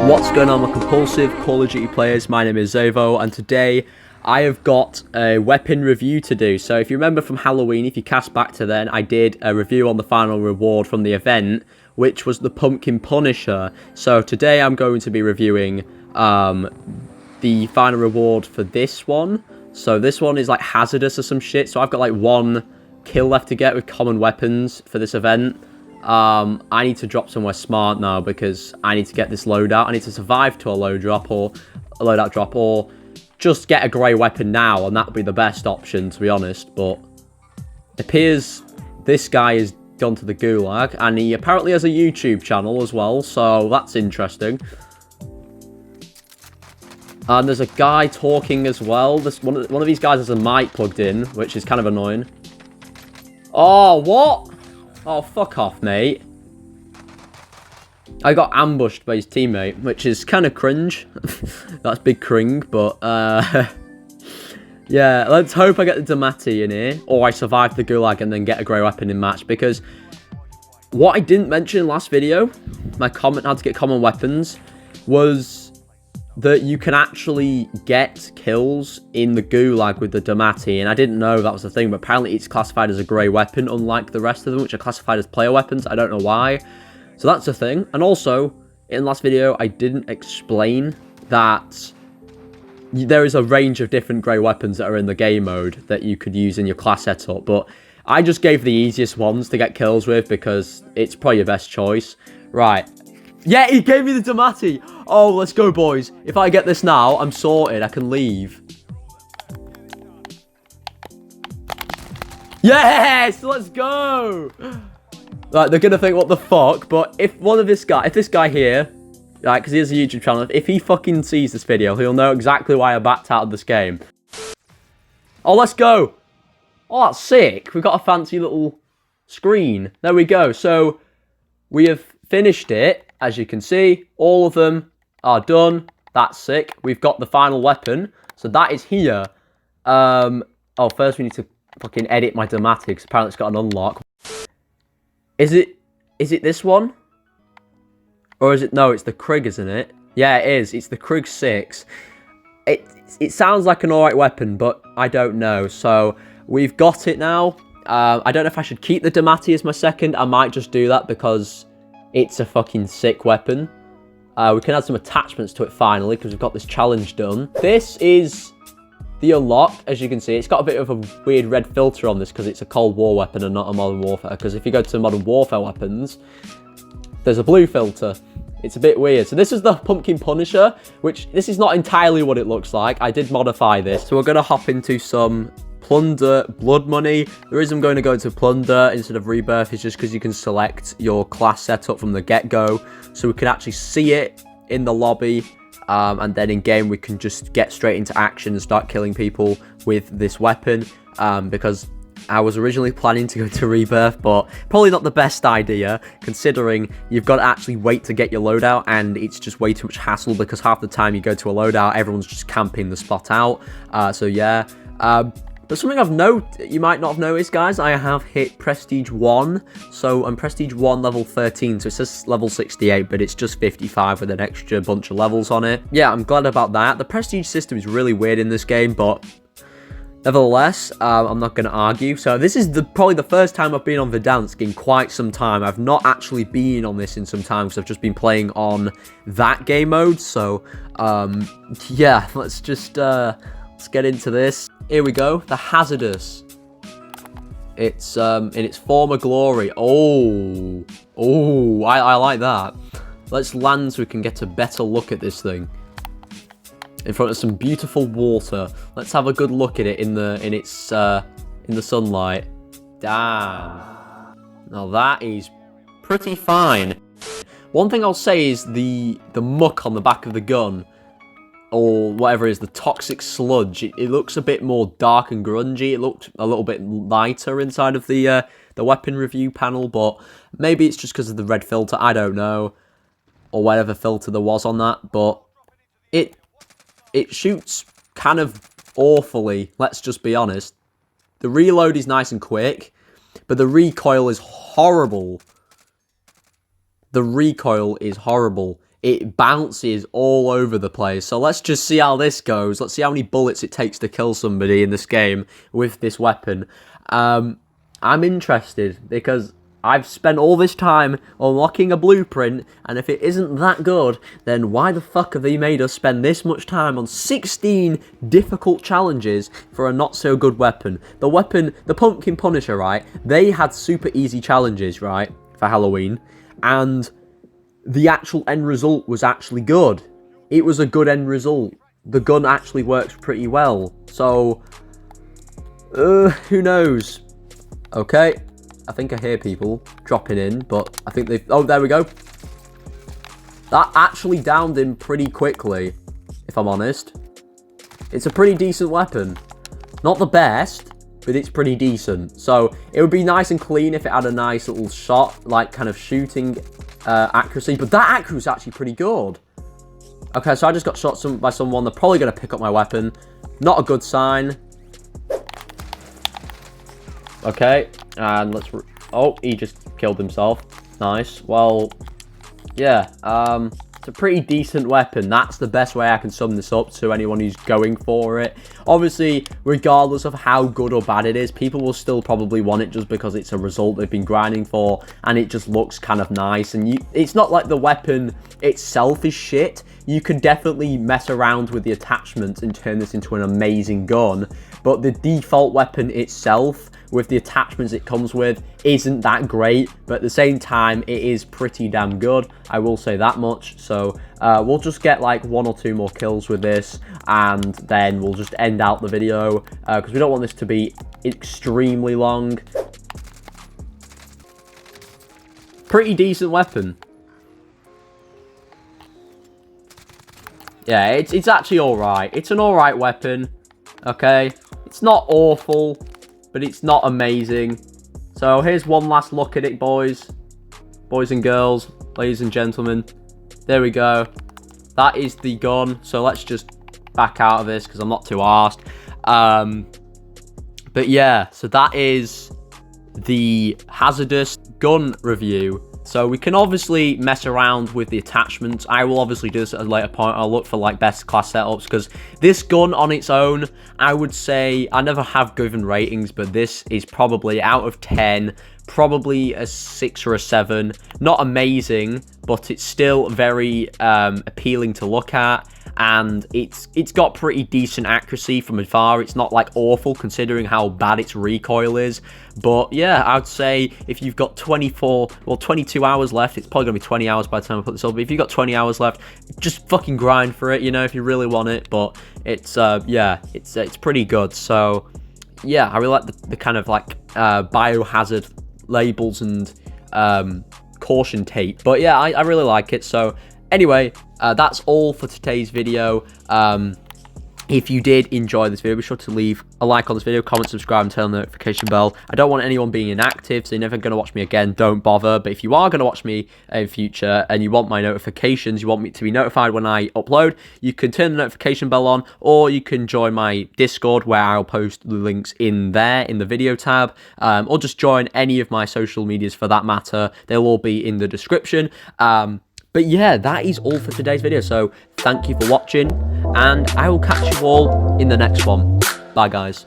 What's going on, my compulsive Call of Duty players? My name is Xavvo, and today I have got a weapon review to do. So if you remember from Halloween, if you cast back to then, I did a review on the final reward from the event, which was the Pumpkin Punisher. So today I'm going to be reviewing the final reward for this one. So this one is like Hazardous or some shit. So I've got like 1 kill left to get with common weapons for this event. I need to drop somewhere smart now because I need to get this loadout. I need to survive to a loadout drop or just get a grey weapon now, and that would be the best option, to be honest. But it appears this guy has gone to the gulag, and he apparently has a YouTube channel as well, so that's interesting. And there's a guy talking as well. One of these guys has a mic plugged in, which is kind of annoying. Oh, what? Oh, fuck off, mate. I got ambushed by his teammate, which is kind of cringe. That's big cring, but, yeah, let's hope I get the 𝙻𝚒𝚗𝚔𝚜 in here, or I survive the gulag and then get a grey weapon in match, because what I didn't mention in last video, my comment how to get common weapons, was that you can actually get kills in the gulag with the 𝙻𝚒𝚗𝚔𝚜, and I didn't know that was the thing, but apparently it's classified as a grey weapon, unlike the rest of them, which are classified as player weapons. I don't know why. So that's a thing. And also, in last video, I didn't explain that there is a range of different grey weapons that are in the game mode that you could use in your class setup, but I just gave the easiest ones to get kills with because it's probably your best choice. Right. Yeah, he gave me the 𝙻𝚒𝚗𝚔𝚜. Oh, let's go, boys. If I get this now, I'm sorted. I can leave. Yes, let's go. Like, they're gonna think, what the fuck? But if this guy here, right, because he has a YouTube channel, if he fucking sees this video, he'll know exactly why I backed out of this game. Oh, let's go. Oh, that's sick. We've got a fancy little screen. There we go. So, we have finished it. As you can see, all of them are done. That's sick. We've got the final weapon. So that is here. Oh, first we need to fucking edit my 𝙻𝚒𝚗𝚔𝚜 because apparently it's got an unlock. Is it this one? Or is it... No, it's the 𝚒𝚗, isn't it? Yeah, it is. It's the 𝚒𝚗 6. It sounds like an alright weapon, but I don't know. So, we've got it now. I don't know if I should keep the 𝙻𝚒𝚗𝚔𝚜 as my second. I might just do that because it's a fucking sick weapon. We can add some attachments to it finally because we've got this challenge done. This is the unlock, as you can see. It's got a bit of a weird red filter on this because it's a Cold War weapon and not a Modern Warfare. Because if you go to Modern Warfare weapons, there's a blue filter. It's a bit weird. So this is the Pumpkin Punisher, which this is not entirely what it looks like. I did modify this. So we're going to hop into some Plunder, Blood Money. The reason I'm going to go into Plunder instead of Rebirth is just because you can select your class setup from the get-go. So we can actually see it in the lobby. And then in game we can just get straight into action and start killing people with this weapon. Because I was originally planning to go to Rebirth, but probably not the best idea, considering you've got to actually wait to get your loadout, and it's just way too much hassle because half the time you go to a loadout, everyone's just camping the spot out. So yeah. But something you might not have noticed, guys, I have hit Prestige 1. So I'm Prestige 1 level 13, so it says level 68, but it's just 55 with an extra bunch of levels on it. Yeah, I'm glad about that. The Prestige system is really weird in this game, but nevertheless, I'm not going to argue. So this is probably the first time I've been on Verdansk in quite some time. I've not actually been on this in some time because I've just been playing on that game mode. So, yeah, let's just... let's get into this. Here we go. The Hazardous. It's in its former glory. Oh, I like that. Let's land so we can get a better look at this thing. In front of some beautiful water. Let's have a good look at it in the sunlight. Damn. Now that is pretty fine. One thing I'll say is the muck on the back of the gun, or whatever it is, the toxic sludge, it looks a bit more dark and grungy. It looked a little bit lighter inside of the weapon review panel, but maybe it's just because of the red filter, I don't know, or whatever filter there was on that, but it shoots kind of awfully, let's just be honest. The reload is nice and quick, but the recoil is horrible. The recoil is horrible. it bounces all over the place. So let's just see how this goes. Let's see how many bullets it takes to kill somebody in this game with this weapon. I'm interested because I've spent all this time unlocking a blueprint, and if it isn't that good, then why the fuck have they made us spend this much time on 16 difficult challenges for a not so good weapon? The weapon, the Pumpkin Punisher, right? They had super easy challenges, right, for Halloween, and the actual end result was actually good. It was a good end result. The gun actually works pretty well. So, who knows? Okay, I think I hear people dropping in, but I think they've... Oh, there we go. That actually downed him pretty quickly, if I'm honest. It's a pretty decent weapon. Not the best, but it's pretty decent. So, it would be nice and clean if it had a nice little shot, like kind of shooting accuracy. But that accuracy is actually pretty good. Okay, so I just got shot by someone. They're probably going to pick up my weapon. Not a good sign. Okay, and let's... Oh, he just killed himself. Nice. Well, yeah. It's a pretty decent weapon. That's the best way I can sum this up to anyone who's going for it. Obviously, regardless of how good or bad it is, people will still probably want it just because it's a result they've been grinding for, and it just looks kind of nice. And it's not like the weapon itself is shit. You could definitely mess around with the attachments and turn this into an amazing gun, but the default weapon itself, with the attachments it comes with, isn't that great, but at the same time, it is pretty damn good. I will say that much. So we'll just get like 1 or 2 more kills with this, and then we'll just end out the video, because we don't want this to be extremely long. Pretty decent weapon. Yeah, it's actually alright. It's an alright weapon, okay? It's not awful, but it's not amazing. So here's one last look at it, boys. Boys and girls, ladies and gentlemen. There we go. That is the gun. So let's just back out of this because I'm not too arsed. But yeah, so that is the Hazardous gun review. So we can obviously mess around with the attachments. I will obviously do this at a later point. I'll look for like best class setups, because this gun on its own, I would say, I never have given ratings, but this is probably out of 10, probably a 6 or a 7. Not amazing, but it's still very appealing to look at. And it's got pretty decent accuracy from afar. It's not like awful considering how bad its recoil is. But yeah, I'd say if you've got 22 hours left, it's probably gonna be 20 hours by the time I put this up. But if you've got 20 hours left, just fucking grind for it, you know, if you really want it. But it's yeah, it's pretty good. So yeah, I really like the kind of like biohazard labels and caution tape. But yeah, I really like it. So anyway, that's all for today's video. If you did enjoy this video, be sure to leave a like on this video, comment, subscribe, and turn on the notification bell. I don't want anyone being inactive, so you're never going to watch me again. Don't bother. But if you are going to watch me in future and you want my notifications, you want me to be notified when I upload, you can turn the notification bell on, or you can join my Discord, where I'll post the links in there in the video tab, or just join any of my social medias for that matter. They'll all be in the description. But yeah, that is all for today's video. So thank you for watching, and I will catch you all in the next one. Bye, guys.